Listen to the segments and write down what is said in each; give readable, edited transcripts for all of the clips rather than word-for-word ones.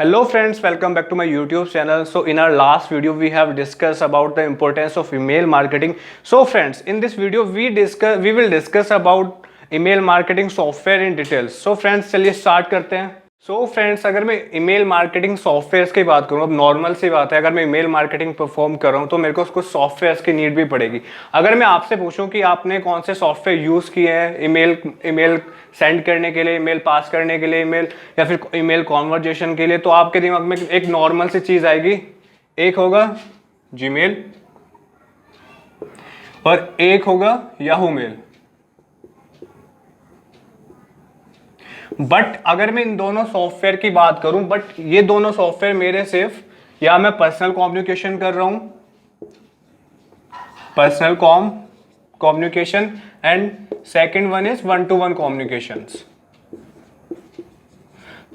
Hello friends, welcome back to my YouTube channel. So in our last video we have discussed about the importance of email marketing. So friends, in this video we will discuss about email marketing software in details. So friends, चलिए start करते हैं. So friends, अगर मैं email marketing softwares की बात करूँ, अब normal सी बात है, अगर मैं ईमेल मार्केटिंग परफॉर्म कर रहा हूँ तो मेरे को कुछ सॉफ्टवेयर्स की नीड भी पड़ेगी. अगर मैं आपसे पूछूं कि आपने कौन से सॉफ्टवेयर यूज़ किए हैं ईमेल सेंड करने के लिए, ईमेल पास करने के लिए, ईमेल या फिर ईमेल कॉन्वर्जेशन के लिए, तो आपके दिमाग में एक नॉर्मल सी चीज़ आएगी. एक होगा जीमेल और एक होगा याहू मेल. बट अगर मैं इन दोनों सॉफ्टवेयर की बात करूं, बट ये दोनों सॉफ्टवेयर मेरे सिर्फ या मैं पर्सनल कम्युनिकेशन कर रहा हूं, personal communication, and second one is one two one communications.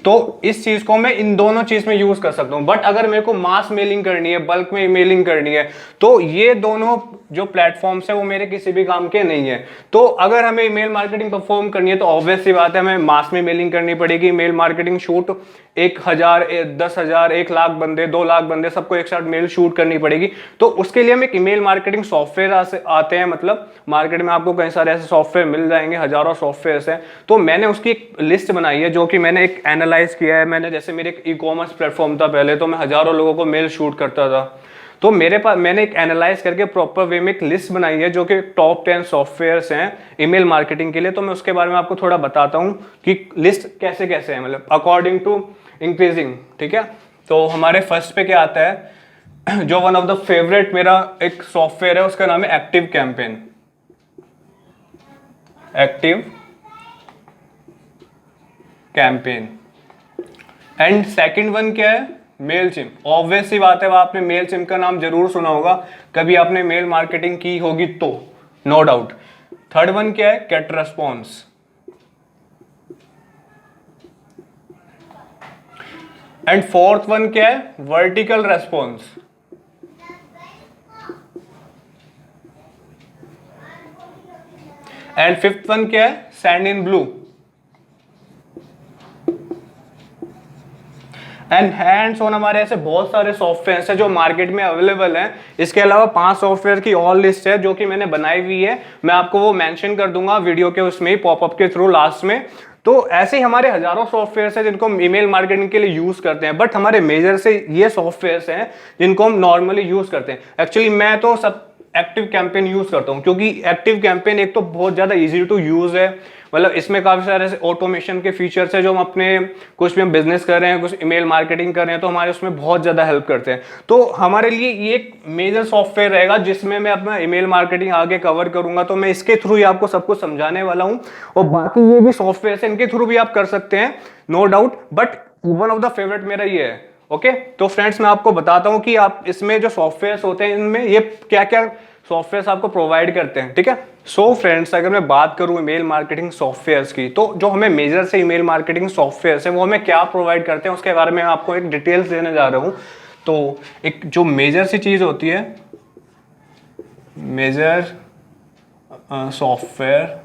तो इस चीज को मैं इन दोनों चीज में यूज कर सकता हूं. बट अगर मेरे को मास मेलिंग करनी है, बल्क में ईमेलिंग करनी है, तो ये दोनों जो प्लेटफॉर्म्स है वो मेरे किसी भी काम के नहीं है. तो अगर हमें ईमेल मार्केटिंग परफॉर्म करनी है तो ऑब्वियस सी बात है हमें मास में मेलिंग करनी पड़ेगी. ईमेल मार्केटिंग शूट 1000, 10,000, 1,00,000 बंदे, 2,00,000 बंदे, सबको एक साथ मेल शूट करनी पड़ेगी. तो उसके लिए हम एक ईमेल मार्केटिंग सॉफ्टवेयर आते हैं. मतलब मार्केट में आपको कई सारे ऐसे सॉफ्टवेयर मिल जाएंगे, हजारों सॉफ्टवेयर हैं. तो मैंने उसकी एक लिस्ट बनाई है जो कि मैंने एक एनालाइज किया है. मैंने जैसे मेरे एक ई कॉमर्स प्लेटफॉर्म था पहले, तो मैं हजारों लोगों को मेल शूट करता था. तो मेरे पास मैंने एक एनालाइज करके प्रॉपर वे में एक लिस्ट बनाई है जो कि टॉप 10 सॉफ्टवेयर्स हैं ईमेल मार्केटिंग के लिए. तो मैं उसके बारे में आपको थोड़ा बताता हूं कि लिस्ट कैसे कैसे है, मतलब अकॉर्डिंग टू इंक्रीजिंग. ठीक है, तो हमारे फर्स्ट पे क्या आता है, जो वन ऑफ द फेवरेट मेरा एक सॉफ्टवेयर है, उसका नाम है active campaign. Active campaign. And second one क्या है, मेलचिम्प. ऑब्वियस सी बात है, आपने मेलचिम्प का नाम जरूर सुना होगा, कभी आपने मेल मार्केटिंग की होगी तो, नो डाउट. थर्ड वन क्या है, get response. And fourth one क्या है, vertical response. And fifth one क्या है, send in blue. And hands on हमारे ऐसे बहुत सारे सॉफ्टवेयर हैं जो मार्केट में अवेलेबल हैं. इसके अलावा 5 सॉफ्टवेयर की और लिस्ट है जो कि मैंने बनाई हुई है. मैं आपको वो मेंशन कर दूंगा वीडियो के उसमें ही, पॉपअप के थ्रू लास्ट में. तो ऐसे ही हमारे हजारों सॉफ्टवेयर हैं जिनको हम ईमेल मार्केटिंग के लिए यूज करते हैं. बट हमारे मेजर से ये सॉफ्टवेयर हैं जिनको हम नॉर्मली यूज करते हैं. एक्चुअली मैं तो सब एक्टिव कैंपेन यूज करता हूं, क्योंकि एक्टिव कैंपेन एक तो बहुत ज्यादा इजी टू यूज है. मतलब इसमें काफी सारे ऑटोमेशन के फीचर्स है जो हम अपने कुछ भी हम बिजनेस कर रहे हैं, कुछ ईमेल मार्केटिंग कर रहे हैं, तो हमारे उसमें बहुत ज्यादा हेल्प करते हैं. तो हमारे लिए ये एक मेजर सॉफ्टवेयर रहेगा जिसमें मैं अपना ईमेल मार्केटिंग आगे कवर करूंगा. तो मैं इसके थ्रू ही आपको सब कुछ समझाने वाला हूं. और बाकी ये भी सॉफ्टवेयर है, इनके थ्रू भी आप कर सकते हैं, no doubt. But one of the favourite मेरा ये है. ओके, तो फ्रेंड्स मैं आपको बताता हूं कि आप इसमें जो सॉफ्टवेयर होते हैं इनमें ये क्या क्या सॉफ्टवेयर आपको प्रोवाइड करते हैं. ठीक है, सो फ्रेंड्स, अगर मैं बात करूं ईमेल मार्केटिंग सॉफ्टवेयर्स की, तो जो हमें मेजर से ईमेल मार्केटिंग सॉफ्टवेयर्स हैं वो हमें क्या प्रोवाइड करते हैं उसके बारे में आपको एक डिटेल्स देने जा रहा हूं. तो एक जो मेजर सी चीज होती है, मेजर सॉफ्टवेयर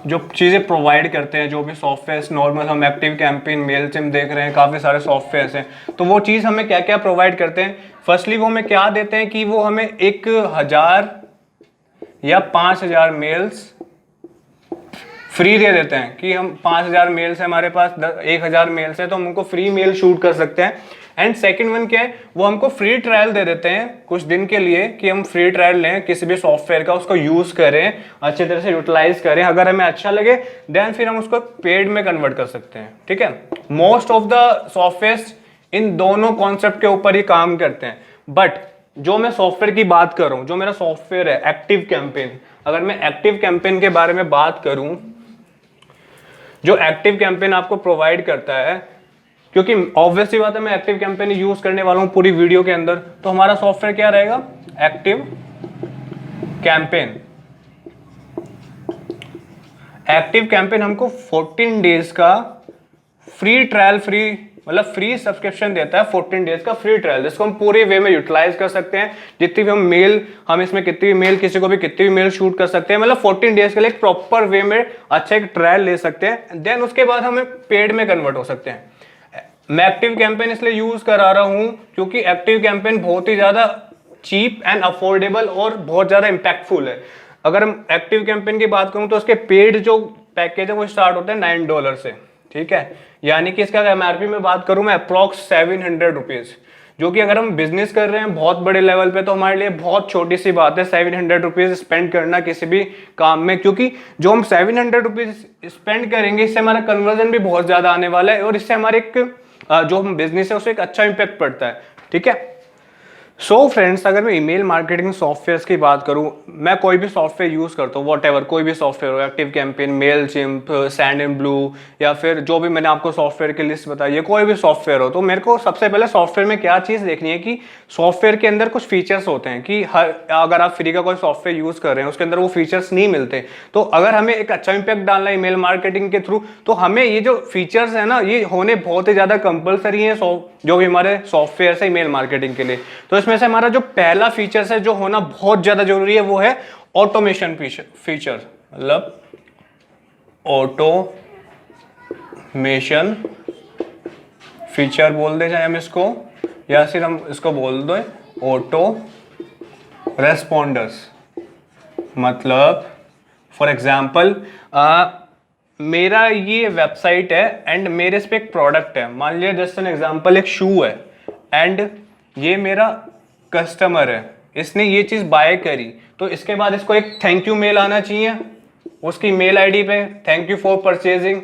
जो चीज़ें प्रोवाइड करते हैं, जो भी सॉफ्टवेयर नॉर्मल हम एक्टिव कैंपेन, मेलचिम्प देख रहे हैं, काफ़ी सारे सॉफ्टवेयर हैं. तो वो चीज़ हमें क्या क्या प्रोवाइड करते हैं. फर्स्टली वो हमें क्या देते हैं कि वो हमें 1000 या 5000 मेल्स फ्री दे देते हैं. कि हम 5000 मेल्स है हमारे पास, 1000 मेल्स है, तो हम उनको फ्री मेल शूट कर सकते हैं. एंड सेकंड वन क्या है, वो हमको फ्री ट्रायल दे देते हैं कुछ दिन के लिए, कि हम फ्री ट्रायल लें किसी भी सॉफ्टवेयर का, उसको यूज करें, अच्छी तरह से यूटिलाइज करें. अगर हमें अच्छा लगे देन फिर हम उसको पेड में कन्वर्ट कर सकते हैं. ठीक है, most of the software in दोनों कॉन्सेप्ट के ऊपर ही काम करते हैं. बट जो मैं सॉफ्टवेयर की बात कर रहा हूं, जो मेरा सॉफ्टवेयर है एक्टिव कैंपेन, अगर मैं एक्टिव कैंपेन के बारे में बात करूं, जो एक्टिव कैंपेन आपको प्रोवाइड करता है, क्योंकि ऑब्वियसली बात है मैं एक्टिव कैंपेन यूज करने वाला हूं पूरी वीडियो के अंदर, तो हमारा सॉफ्टवेयर क्या रहेगा, एक्टिव कैंपेन. एक्टिव कैंपेन हमको 14 डेज का फ्री ट्रायल फ्री मतलब फ्री सब्सक्रिप्शन देता है 14 डेज का फ्री ट्रायल, जिसको हम पूरे वे में यूटिलाइज कर सकते हैं। जितनी भी हम इसमें कितनी भी मेल, किसी को भी कितनी भी मेल शूट कर सकते हैं, मतलब 14 डेज के लिए एक प्रॉपर वे में अच्छा एक ट्रायल ले सकते हैं। देन उसके बाद हम पेड में कन्वर्ट हो सकते हैं। मैं एक्टिव कैंपेन इसलिए यूज करा रहा हूं क्योंकि एक्टिव कैंपेन बहुत ही ज्यादा चीप एंड अफोर्डेबल और बहुत ज्यादा इंपैक्टफुल है। अगर हम एक्टिव कैंपेन की बात करूं तो उसके पेड जो पैकेज है वो स्टार्ट होते हैं $9 से, ठीक है। यानी कि इसका एमआरपी में बात करूं मैं अप्रॉक्स ₹700, जो कि अगर हम बिजनेस कर रहे हैं बहुत बड़े लेवल पे तो हमारे लिए बहुत छोटी सी बात है ₹700 स्पेंड करना किसी भी काम में, क्योंकि जो हम ₹700 स्पेंड करेंगे इससे हमारा कन्वर्जन भी बहुत ज्यादा आने वाला है और इससे हमारे एक जो हम बिजनेस है उसे एक अच्छा इंपैक्ट पड़ता है, ठीक है। सो फ्रेंड्स, अगर मैं ईमेल मार्केटिंग सॉफ्टवेयर की बात करूं, मैं कोई भी सॉफ्टवेयर यूज करता हूं, वॉट कोई भी सॉफ्टवेयर हो, एक्टिव कैंपेन, मेलचिम्प, सैंडएंडब्लू या फिर जो भी मैंने आपको सॉफ्टवेयर की लिस्ट बताई है, कोई भी सॉफ्टवेयर हो, तो मेरे को सबसे पहले सॉफ्टवेयर में क्या चीज देखनी है कि सॉफ्टवेयर के अंदर कुछ फीचर्स होते हैं कि अगर आप फ्री का कोई सॉफ्टवेयर यूज कर रहे हैं उसके अंदर वो फीचर्स नहीं मिलते। तो अगर हमें एक अच्छा इंपैक्ट डालना है ईमेल मार्केटिंग के थ्रू, तो हमें ये जो फीचर्स है ना ये होने बहुत ही ज्यादा कंपलसरी है जो भी हमारे सॉफ्टवेयर है ईमेल मार्केटिंग के लिए। तो इसमें से हमारा जो पहला फीचर्स है जो होना बहुत ज्यादा जरूरी है वो है ऑटोमेशन फीचर, मतलब ऑटोमेशन फीचर बोल दे जाए हम इसको, या फिर हम इसको बोल दो ऑटो रेस्पॉन्डर्स। मतलब फॉर एग्जाम्पल मेरा ये वेबसाइट है एंड मेरे इस पे एक प्रोडक्ट है, मान लिया जस्ट एन एग्जांपल एक शू है एंड ये मेरा कस्टमर है, इसने ये चीज बाय करी, तो इसके बाद इसको एक थैंक यू मेल आना चाहिए उसकी मेल आईडी पे, थैंक यू फॉर परचेजिंग।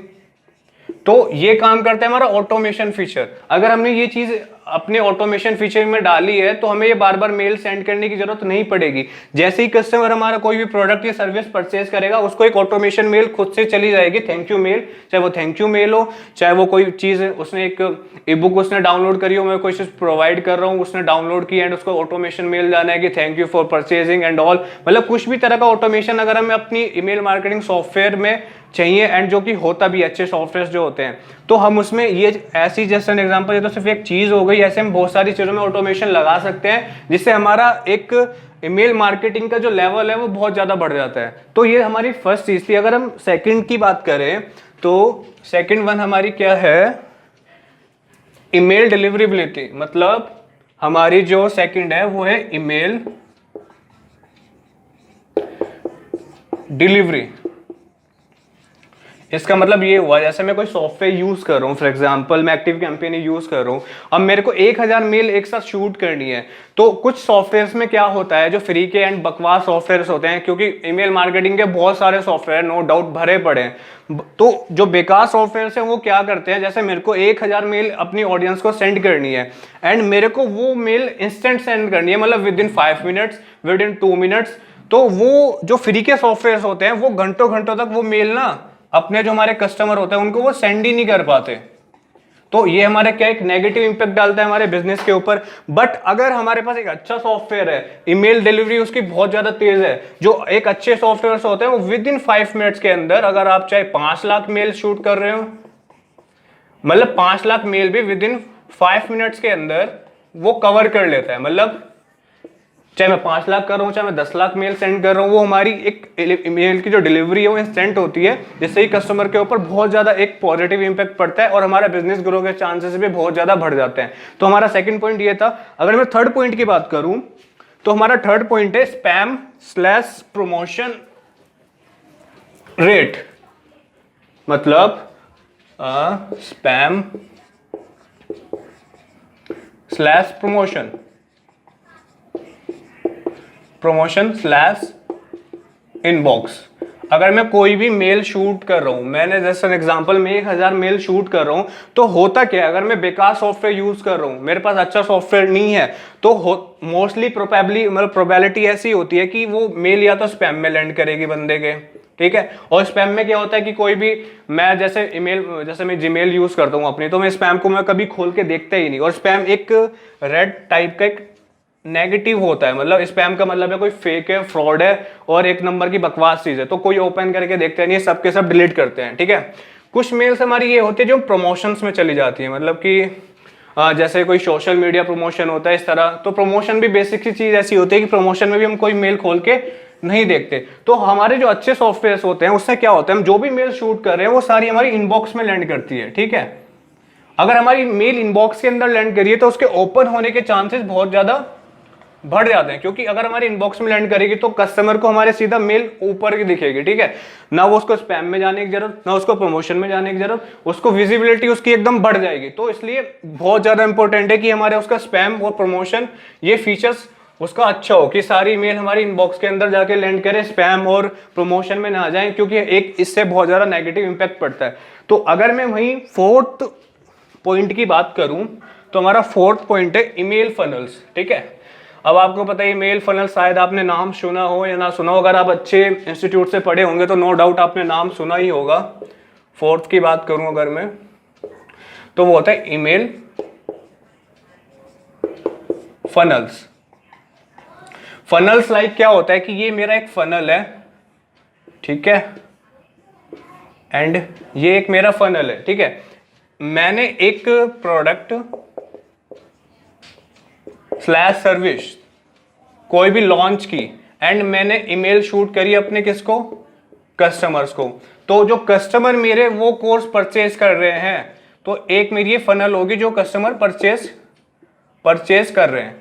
तो ये काम करता है हमारा ऑटोमेशन फीचर। अगर हमने ये चीज अपने ऑटोमेशन फीचर में डाली है तो हमें ये बार बार मेल सेंड करने की जरूरत नहीं पड़ेगी। जैसे ही कस्टमर हमारा कोई भी प्रोडक्ट या सर्विस परचेज करेगा उसको एक ऑटोमेशन मेल खुद से चली जाएगी, थैंक यू मेल, चाहे वो थैंक यू मेल हो, चाहे वो कोई चीज उसने एक ई बुक उसने डाउनलोड करी हो, मैं कोई चीज प्रोवाइड कर रहा हूँ, उसने डाउनलोड की एंड उसको ऑटोमेशन मेल जाना है कि thank you for purchasing and all. मतलब कुछ भी तरह का ऑटोमेशन अगर हमें अपनी ईमेल मार्केटिंग सॉफ्टवेयर में चाहिए एंड जो कि होता भी अच्छे सॉफ्टवेयर जो होते हैं, तो हम उसमें ये ऐसी जैसे एन एग्जांपल, ये तो सिर्फ एक चीज हो गई, ऐसे हम बहुत सारी चीजों में ऑटोमेशन लगा सकते हैं जिससे हमारा एक ईमेल मार्केटिंग का जो लेवल है वो बहुत ज्यादा बढ़ जाता है। तो ये हमारी फर्स्ट चीज थी। अगर हम सेकंड की बात करें तो सेकंड वन हमारी क्या है, ईमेल डिलीवरेबिलिटी। मतलब हमारी जो सेकंड है वो है ईमेल डिलीवरी। इसका मतलब ये हुआ जैसे मैं कोई सॉफ्टवेयर यूज कर रहा हूँ, फॉर एग्जांपल मैं एक्टिव कैंपेन यूज कर रहा हूँ, अब मेरे को 1000 मेल एक साथ शूट करनी है। तो कुछ सॉफ्टवेयर्स में क्या होता है, जो फ्री के एंड बकवास सॉफ्टवेयर्स होते हैं, क्योंकि ईमेल मार्केटिंग के बहुत सारे सॉफ्टवेयर नो डाउट भरे पड़े हैं, तो जो बेकार सॉफ्टवेयर है वो क्या करते हैं, जैसे मेरे को 1000 मेल अपनी ऑडियंस को सेंड करनी है एंड मेरे को वो मेल इंस्टेंट सेंड करनी है, मतलब with in 5 minutes, with in 2 minutes. तो वो जो फ्री के सॉफ्टवेयर होते हैं वो घंटों घंटों तक वो मेल ना अपने जो हमारे कस्टमर होते हैं उनको वो सेंड ही नहीं कर पाते। तो ये हमारे क्या एक नेगेटिव इंपैक्ट डालता है हमारे बिजनेस के ऊपर। बट अगर हमारे पास एक अच्छा सॉफ्टवेयर है, ईमेल डिलीवरी उसकी बहुत ज्यादा तेज है, जो एक अच्छे सॉफ्टवेयर होते हैं वो विद इन 5 मिनट्स के अंदर, अगर आप चाहे 5 लाख मेल शूट कर रहे हो, मतलब 5 लाख मेल भी विद इन 5 मिनट्स के अंदर वो कवर कर लेता है। मतलब चाहे मैं 5 लाख कर रहा हूँ, चाहे मैं 10 लाख मेल सेंड कर रहा हूँ, वो हमारी एक ईमेल की जो डिलीवरी है वो इंस्टेंट होती है, जिससे ही कस्टमर के ऊपर बहुत ज्यादा एक पॉजिटिव इंपैक्ट पड़ता है और हमारा बिजनेस ग्रो के चांसेस भी बहुत ज्यादा बढ़ जाते हैं। तो हमारा सेकंड पॉइंट ये था। अगर मैं थर्ड पॉइंट की बात करूं तो हमारा थर्ड पॉइंट है स्पैम स्लैश प्रमोशन रेट। मतलब spam slash promotion slash inbox. अगर मैं कोई भी मेल शूट कर रहा हूं, मैंने जैसे एग्जांपल में 1000 मेल शूट कर रहा हूं, तो होता क्या है, अगर मैं बेकार सॉफ्टवेयर यूज कर रहा हूं, मेरे पास अच्छा सॉफ्टवेयर नहीं है, तो मोस्टली प्रोबेबिलिटी ऐसी होती है कि वो मेल या तो स्पैम में लैंड करेगी बंदे के, ठीक है। और स्पैम में क्या होता है कि कोई भी, मैं जैसे मैं जीमेल यूज करता हूँ अपनी, तो मैं स्पैम को मैं कभी खोल के देखता ही नहीं। और स्पैम एक रेड टाइप का एक नेगेटिव होता है, मतलब स्पैम का मतलब है कोई फेक है, फ्रॉड है और एक नंबर की बकवास चीज है, तो कोई ओपन करके देखते नहीं, सबके सब डिलीट करते हैं, ठीक है। कुछ मेल्स हमारी ये होती है जो प्रमोशंस में चली जाती है, मतलब कि जैसे कोई सोशल मीडिया प्रमोशन होता है इस तरह, तो प्रमोशन भी बेसिक सी चीज ऐसी होती है कि प्रमोशन में भी हम कोई मेल खोल के नहीं देखते। तो हमारे जो अच्छे सॉफ्टवेयर होते हैं उससे क्या होता है, हम जो भी मेल शूट कर रहे हैं वो सारी हमारी इनबॉक्स में लैंड करती है, ठीक है। अगर हमारी मेल इनबॉक्स के अंदर लैंड करिए तो उसके ओपन होने के चांसेस बहुत ज्यादा बढ़ जाते हैं, क्योंकि अगर हमारे इनबॉक्स में लैंड करेगी तो कस्टमर को हमारे सीधा मेल ऊपर की दिखेगी, ठीक है। ना वो उसको स्पैम में जाने की जरूरत, ना उसको प्रमोशन में जाने की जरूरत, उसको विजिबिलिटी उसकी एकदम बढ़ जाएगी। तो इसलिए बहुत ज्यादा इंपॉर्टेंट है कि हमारे उसका स्पैम और प्रमोशन ये फीचर्स उसका अच्छा हो, कि सारी मेल हमारी इनबॉक्स के अंदर जाके लैंड करे, स्पैम और प्रमोशन में ना जाए, क्योंकि एक इससे बहुत ज्यादा नेगेटिव इंपैक्ट पड़ता है। तो अगर मैं वहीं फोर्थ पॉइंट की बात करूं तो हमारा फोर्थ पॉइंट है ईमेल फनल्स, ठीक है। अब आपको पता है ईमेल फनल, शायद आपने नाम सुना हो या ना सुना हो, अगर आप अच्छे इंस्टीट्यूट से पढ़े होंगे तो नो डाउट आपने नाम सुना ही होगा। फोर्थ की बात करूं अगर मैं, तो वो होता है ईमेल फनल्स। फनल्स लाइक क्या होता है कि ये मेरा एक फनल है, ठीक है, एंड ये एक मेरा फनल है, ठीक है। मैंने एक प्रोडक्ट स्लैश सर्विस कोई भी लॉन्च की एंड मैंने ईमेल शूट करी अपने किसको, कस्टमर्स को। तो जो कस्टमर मेरे वो कोर्स परचेज कर रहे हैं, तो एक मेरी ये फनल होगी जो कस्टमर परचेज कर रहे हैं,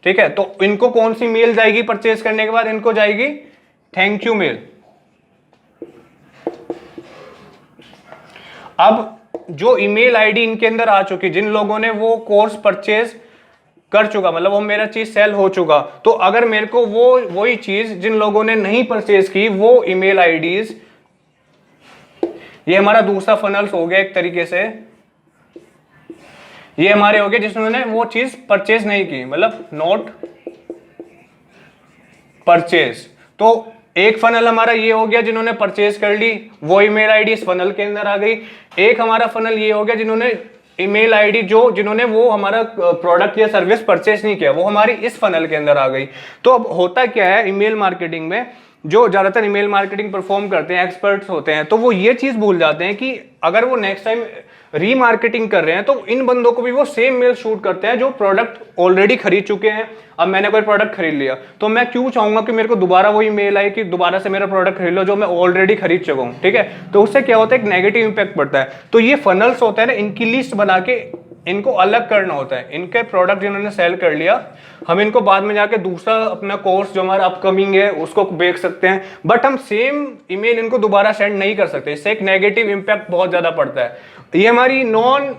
ठीक है। तो इनको कौन सी मेल जाएगी परचेज करने के बाद, इनको जाएगी थैंक यू मेल। अब जो ईमेल आईडी इनके अंदर आ चुकी, जिन लोगों ने वो कोर्स परचेज कर चुका, मतलब वो मेरा चीज सेल हो चुका, तो अगर मेरे को वो वही चीज जिन लोगों ने नहीं परचेज की वो ईमेल आईडीज, ये हमारा दूसरा फनल्स हो गया एक तरीके से। ये हमारे हो गए जिन्होंने वो चीज परचेज नहीं की, मतलब नॉट परचेज। तो एक फनल हमारा ये हो गया जिन्होंने परचेज कर ली, वो ईमेल आईडी इस फनल के अंदर आ गई। एक हमारा फनल ये हो गया जिन्होंने ईमेल आईडी जिन्होंने वो हमारा प्रोडक्ट या सर्विस परचेज नहीं किया, वो हमारी इस फनल के अंदर आ गई। तो अब होता क्या है ईमेल मार्केटिंग में, जो ज्यादातर ईमेल मार्केटिंग परफॉर्म करते हैं, एक्सपर्ट्स होते हैं, तो वो ये चीज भूल जाते हैं कि अगर वो नेक्स्ट टाइम रीमार्केटिंग कर रहे हैं तो इन बंदों को भी वो सेम मेल शूट करते हैं जो प्रोडक्ट ऑलरेडी खरीद चुके हैं। अब मैंने कोई प्रोडक्ट खरीद लिया तो मैं क्यों चाहूंगा कि मेरे को दोबारा वही मेल आए कि दोबारा से मेरा प्रोडक्ट खरीद लो जो मैं ऑलरेडी खरीद चुका हूं, ठीक है। तो उससे क्या होता है, एक नेगेटिव इंपैक्ट पड़ता है। तो ये फनल्स होता है ना, इनकी लिस्ट बना के इनको अलग करना होता है। इनके प्रोडक्ट जिन्होंने सेल कर लिया, हम इनको बाद में जाके दूसरा अपना कोर्स जो हमारा अपकमिंग है उसको बेच सकते हैं, बट हम सेम ईमेल इनको दोबारा सेंड नहीं कर सकते। इससे एक नेगेटिव इंपैक्ट बहुत ज्यादा पड़ता है। ये हमारी नॉन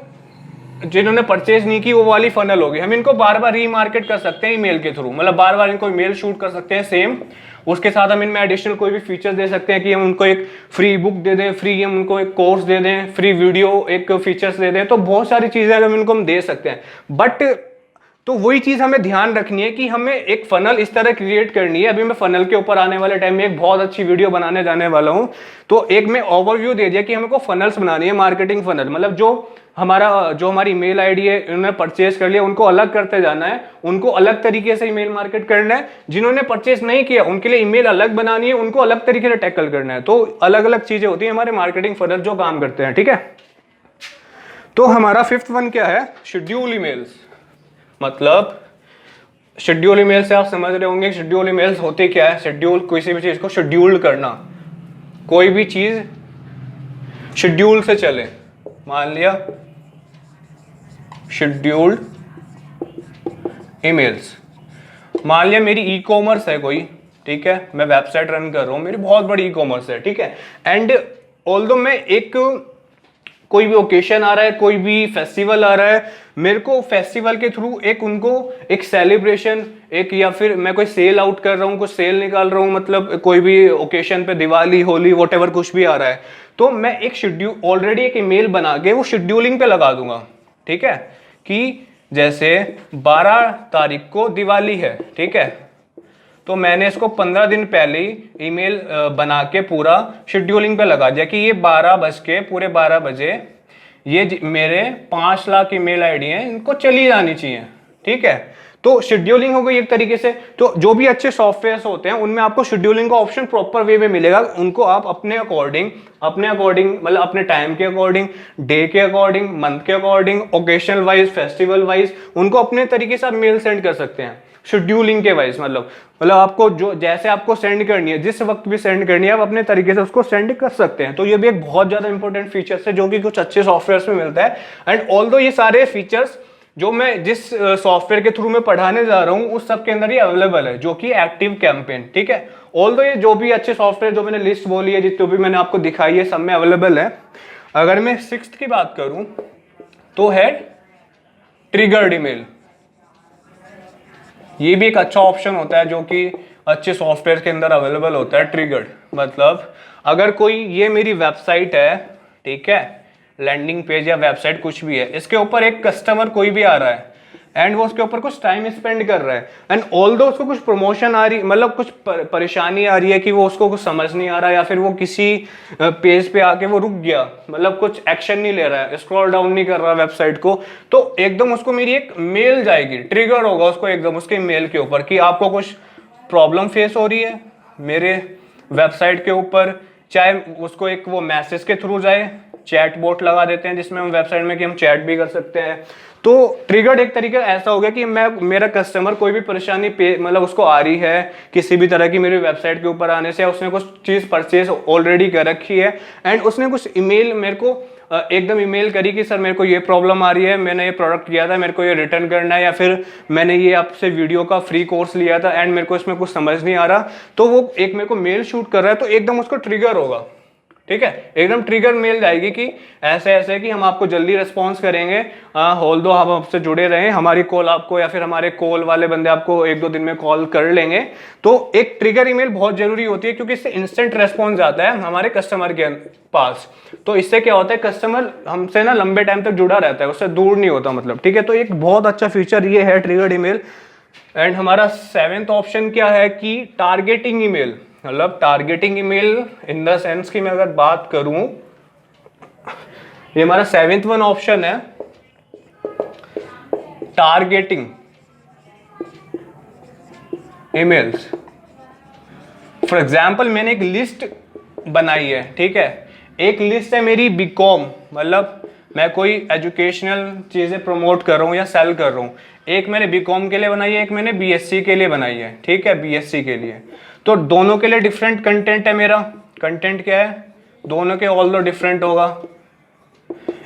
जिन्होंने परचेज नहीं की वो वाली फनल होगी। हम इनको बार बार रीमार्केट कर सकते हैं ईमेल के थ्रू, मतलब बार बार इनको ईमेल शूट कर सकते हैं सेम। उसके साथ हम इनमें एडिशनल कोई भी फीचर दे सकते हैं कि हम उनको एक फ्री बुक दे दें, फ्री हम उनको एक कोर्स दे दें, फ्री वीडियो एक फीचर्स दे दें। तो बहुत सारी चीजें हम इनको हम दे सकते हैं। बट तो वही चीज हमें ध्यान रखनी है कि हमें एक फनल इस तरह क्रिएट करनी है। अभी मैं फनल के ऊपर आने वाले टाइम में एक बहुत अच्छी वीडियो बनाने जाने वाला हूं। तो एक मैं ओवरव्यू दे दिया कि हमको फनल्स बनानी है, मार्केटिंग फनल, मतलब जो हमारी ईमेल आईडी है इन्होंने परचेज कर लिया उनको अलग करते जाना है, उनको अलग तरीके से ईमेल मार्केट करना है। जिन्होंने परचेज नहीं किया उनके लिए ईमेल अलग बनानी है, उनको अलग तरीके से टैकल करना है। तो अलग अलग चीजें होती है हमारे मार्केटिंग फनल जो काम करते हैं, ठीक है। तो हमारा फिफ्थ वन क्या है, शेड्यूल ईमेल्स। मतलब शेड्यूल ईमेल से आप समझ रहे होंगे शेड्यूल ईमेल्स होते क्या है। शेड्यूल किसी भी चीज को शेड्यूल करना, कोई भी चीज शेड्यूल से चले। मान लिया शेड्यूल्ड ईमेल्स, मान लिया मेरी ई कॉमर्स है कोई, ठीक है, मैं वेबसाइट रन कर रहा हूं, मेरी बहुत बड़ी ई कॉमर्स है, ठीक है। एंड ऑल्दो मैं एक कोई भी ओकेशन आ रहा है, कोई भी फेस्टिवल आ रहा है, मेरे को फेस्टिवल के थ्रू एक उनको एक सेलिब्रेशन एक, या फिर मैं कोई सेल आउट कर रहा हूँ, कुछ सेल निकाल रहा हूँ, मतलब कोई भी ओकेशन पे दिवाली होली वॉटएवर कुछ भी आ रहा है, तो मैं एक शेड्यूल ऑलरेडी एक ईमेल बना के वो शेड्यूलिंग पे लगा दूंगा, ठीक है। कि जैसे 12 तारीख को दिवाली है, ठीक है, तो मैंने इसको 15 दिन पहले ही ईमेल बना के पूरा शेड्यूलिंग पे लगा दिया कि ये 12 बजे ये मेरे 5 लाख ईमेल आईडी हैं, इनको चली जानी चाहिए, ठीक है। तो शेड्यूलिंग हो गई एक तरीके से। तो जो भी अच्छे सॉफ्टवेयर होते हैं उनमें आपको शेड्यूलिंग का ऑप्शन प्रॉपर वे में मिलेगा, उनको आप अपने अकॉर्डिंग मतलब अपने टाइम के अकॉर्डिंग, डे के अकॉर्डिंग, मंथ के according, occasional wise, festival wise उनको अपने तरीके से आप मेल सेंड कर सकते हैं शेड्यूलिंग के वाइज। मतलब आपको जो जैसे आपको सेंड करनी है, जिस वक्त भी सेंड करनी है, आप अपने तरीके से उसको सेंड कर सकते हैं। तो ये भी एक बहुत ज्यादा इंपॉर्टेंट फीचर्स है जो कि कुछ अच्छे सॉफ्टवेयर में मिलता है। एंड ऑल्दो ये सारे फीचर्स जो मैं जिस सॉफ्टवेयर के थ्रू मैं पढ़ाने जा रहा हूं उस सब के अंदर ही अवेलेबल है, जो कि एक्टिव कैंपेन, ठीक है। ऑल्दो ये जो भी अच्छे सॉफ्टवेयर जो मैंने लिस्ट बोली है, जितने भी मैंने आपको दिखाई है, सब में अवेलेबल है। अगर मैं 6th की बात करूं तो है ट्रिगर्ड ईमेल। ये भी एक अच्छा ऑप्शन होता है जो कि अच्छे सॉफ्टवेयर के अंदर अवेलेबल होता है। ट्रिगर्ड मतलब अगर कोई ये मेरी वेबसाइट है, ठीक है, लैंडिंग पेज या वेबसाइट कुछ भी है, इसके ऊपर एक कस्टमर कोई भी आ रहा है एंड वो उसके ऊपर कुछ टाइम स्पेंड कर रहा है एंड ऑल्दो उसको कुछ प्रमोशन आ रही, मतलब कुछ परेशानी आ रही है कि वो उसको कुछ समझ नहीं आ रहा या फिर वो किसी पेज पे आके वो रुक गया, मतलब कुछ एक्शन नहीं ले रहा है, स्क्रॉल डाउन नहीं कर रहा वेबसाइट को, तो एकदम उसको मेरी एक मेल जाएगी, ट्रिगर होगा उसको एकदम उसके मेल के ऊपर कि आपको कुछ प्रॉब्लम फेस हो रही है मेरे वेबसाइट के ऊपर। चाहे उसको एक वो मैसेज के थ्रू जाए, चैट बोट लगा देते हैं जिसमें हम वेबसाइट में कि हम चैट भी कर सकते हैं। तो ट्रिगर्ड एक तरीका ऐसा हो गया कि मेरा कस्टमर कोई भी परेशानी मतलब उसको आ रही है किसी भी तरह की मेरी वेबसाइट के ऊपर आने से, या उसने कुछ चीज़ परचेज ऑलरेडी कर रखी है एंड उसने कुछ ईमेल मेरे को एकदम ईमेल करी कि सर मेरे को ये प्रॉब्लम आ रही है, मैंने ये प्रोडक्ट किया था, मेरे को ये रिटर्न करना है, या फिर मैंने ये आपसे वीडियो का फ्री कोर्स लिया था एंड मेरे को इसमें कुछ समझ नहीं आ रहा, तो वो एक मेरे को मेल शूट कर रहा है, तो एकदम उसको ट्रिगर होगा, ठीक है, एकदम ट्रिगर मेल जाएगी कि ऐसे ऐसे कि हम आपको जल्दी रिस्पॉन्स करेंगे, होल्ड दो, आप आपसे जुड़े रहें, हमारी कॉल आपको या फिर हमारे कॉल वाले बंदे आपको 1-2 दिन में कॉल कर लेंगे। तो एक ट्रिगर ईमेल बहुत जरूरी होती है क्योंकि इससे इंस्टेंट रेस्पॉन्स आता है हमारे कस्टमर के पास। तो इससे क्या होता है, कस्टमर हमसे ना लंबे टाइम तक जुड़ा रहता है, उससे दूर नहीं होता, मतलब, ठीक है। तो एक बहुत अच्छा फीचर ये है ट्रिगर्ड ईमेल। एंड हमारा 7th ऑप्शन क्या है कि टारगेटिंग ईमेल। मतलब targeting email in the sense की मैं अगर बात करूं, ये हमारा 7th वन ऑप्शन है, टारगेटिंग ईमेल्स। फॉर एग्जाम्पल मैंने एक लिस्ट बनाई है, ठीक है, एक लिस्ट है मेरी बीकॉम, मतलब मैं कोई एजुकेशनल चीजें प्रमोट कर रहा हूं या सेल कर रहा हूं। एक मैंने बीकॉम के लिए बनाई है, एक मैंने बीएससी के लिए बनाई है, ठीक है, बीएससी के लिए। तो दोनों के लिए डिफरेंट कंटेंट है मेरा। कंटेंट क्या है, दोनों के ऑल दो डिफरेंट होगा।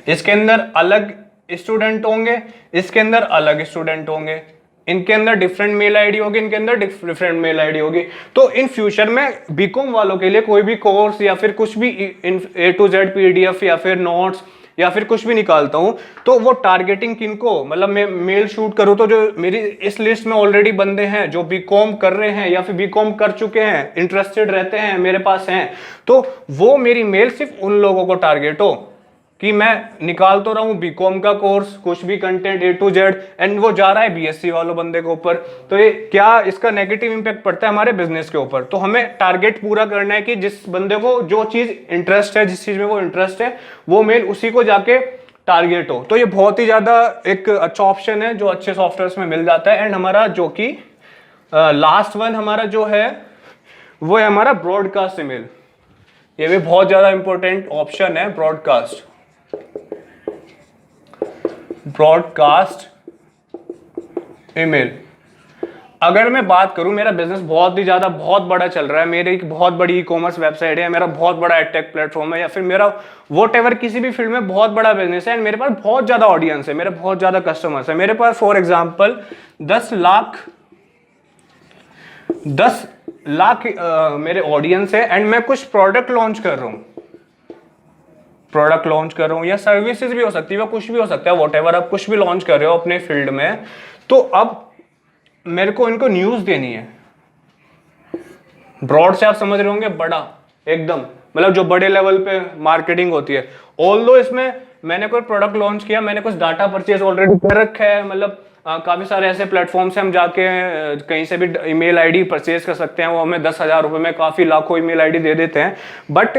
इसके अंदर अलग स्टूडेंट होंगे, इसके अंदर अलग स्टूडेंट होंगे, इनके अंदर डिफरेंट मेल आईडी होगी, इनके अंदर डिफरेंट मेल आईडी होगी। तो इन फ्यूचर में बीकॉम वालों के लिए कोई भी कोर्स या फिर कुछ भी A to Z PDF या फिर नोट्स या फिर कुछ भी निकालता हूं, तो वो टारगेटिंग किनको, मतलब मैं मेल शूट करूं तो जो मेरी इस लिस्ट में ऑलरेडी बंदे हैं जो बीकॉम कर रहे हैं या फिर बीकॉम कर चुके हैं, इंटरेस्टेड रहते हैं, मेरे पास हैं, तो वो मेरी मेल सिर्फ उन लोगों को टारगेट हो कि मैं निकाल तो रहा हूं बीकॉम का कोर्स, कुछ भी content A to Z, and वो जा रहा है बीएससी वालों बंदे के ऊपर। तो ये क्या इसका नेगेटिव इंपैक्ट पड़ता है हमारे बिजनेस के ऊपर। तो हमें टारगेट पूरा करना है कि जिस बंदे को जो चीज इंटरेस्ट है, जिस चीज में वो इंटरेस्ट है, वो मेल उसी को जाके टारगेट हो। तो ये बहुत ही ज्यादा एक अच्छा ऑप्शन है जो अच्छे सॉफ्टवेयर में मिल जाता है। एंड हमारा जो कि लास्ट वन हमारा जो है वो है हमारा ब्रॉडकास्ट ईमेल। ये भी बहुत ज्यादा इंपॉर्टेंट ऑप्शन है, ब्रॉडकास्ट ईमेल। अगर मैं बात करूं, मेरा बिजनेस बहुत बड़ा चल रहा है, मेरी एक बहुत बड़ी ई कॉमर्स वेबसाइट है, मेरा बहुत बड़ा एडटेक प्लेटफॉर्म है, या फिर मेरा वॉटएवर किसी भी फील्ड में बहुत बड़ा बिजनेस है, एंड मेरे पास बहुत ज्यादा ऑडियंस है, मेरे बहुत ज्यादा कस्टमर्स है। मेरे पास फॉर एग्जांपल 10 लाख मेरे ऑडियंस है, एंड मैं कुछ प्रोडक्ट लॉन्च कर रहा हूं, या सर्विसेज भी हो सकती है, कुछ भी हो सकता है, वॉटएवर आप कुछ भी लॉन्च कर रहे हो अपने फील्ड में, तो अब मेरे को इनको न्यूज देनी है। ब्रॉड से आप समझ रहे होंगे, बड़ा एकदम, मतलब जो बड़े लेवल पे मार्केटिंग होती है। ऑल्दो इसमें मैंने कोई प्रोडक्ट लॉन्च किया, मैंने कुछ डाटा परचेज ऑलरेडी कर रखा है, मतलब काफी सारे ऐसे प्लेटफॉर्म से हम जाके कहीं से भी ईमेल आईडी परचेज कर सकते हैं, वो हमें 10,000 रुपए में काफी लाखों ईमेल आईडी दे देते हैं। बट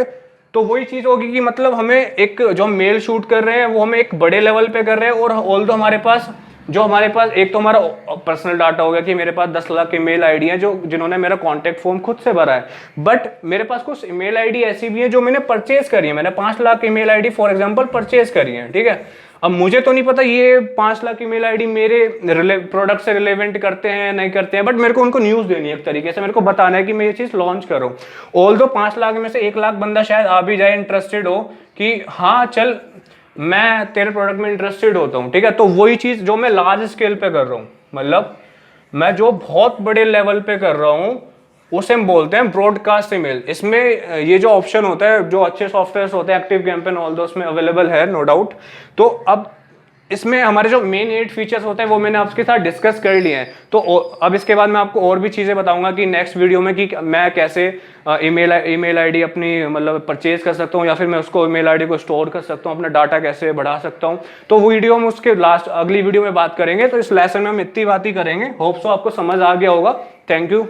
तो वही चीज होगी कि मतलब हमें एक जो हम मेल शूट कर रहे हैं वो हमें एक बड़े लेवल पे कर रहे हैं, और ऑल्दो हमारे पास जो हमारे पास एक तो हमारा पर्सनल डाटा हो गया कि मेरे पास 10 लाख ईमेल आईडी है जो जिन्होंने मेरा कॉन्टैक्ट फॉर्म खुद से भरा है, बट मेरे पास कुछ ईमेल आईडी ऐसी भी है जो मैंने परचेज करी है। मैंने 5 lakh email ID for example purchase करी है, ठीक है। अब मुझे तो नहीं पता ये 5 लाख ईमेल आईडी मेरे प्रोडक्ट से रिलेवेंट करते हैं या नहीं करते हैं, बट मेरे को उनको न्यूज देनी है, एक तरीके से मेरे को बताना है कि मैं ये चीज लॉन्च करूं। ऑल्दो 5 लाख में से 1 लाख बंदा शायद आ भी जाए इंटरेस्टेड हो कि हाँ चल मैं तेरे प्रोडक्ट में इंटरेस्टेड होता हूँ, ठीक है। तो वही चीज जो मैं लार्ज स्केल पे कर रहा हूँ, मतलब मैं जो बहुत बड़े लेवल पे कर रहा हूँ उसे हम बोलते हैं ब्रॉडकास्ट ईमेल। इसमें ये जो ऑप्शन होता है, जो अच्छे सॉफ्टवेयर होते हैं, एक्टिव कैंपेन ऑल दो उसमें अवेलेबल है नो डाउट। तो अब इसमें हमारे जो मेन 8 फीचर्स होते हैं वो मैंने आपके साथ डिस्कस कर लिए हैं। तो अब इसके बाद मैं आपको और भी चीज़ें बताऊंगा कि नेक्स्ट वीडियो में कि मैं कैसे ईमेल आईडी अपनी मतलब परचेज कर सकता हूँ, या फिर मैं उसको ईमेल आईडी को स्टोर कर सकता हूँ, अपना डाटा कैसे बढ़ा सकता हूँ। तो वो वीडियो में उसके लास्ट अगली वीडियो में बात करेंगे। तो इस लेसन में हम इतनी बात ही करेंगे। होप सो आपको समझ आ गया होगा। Thank you.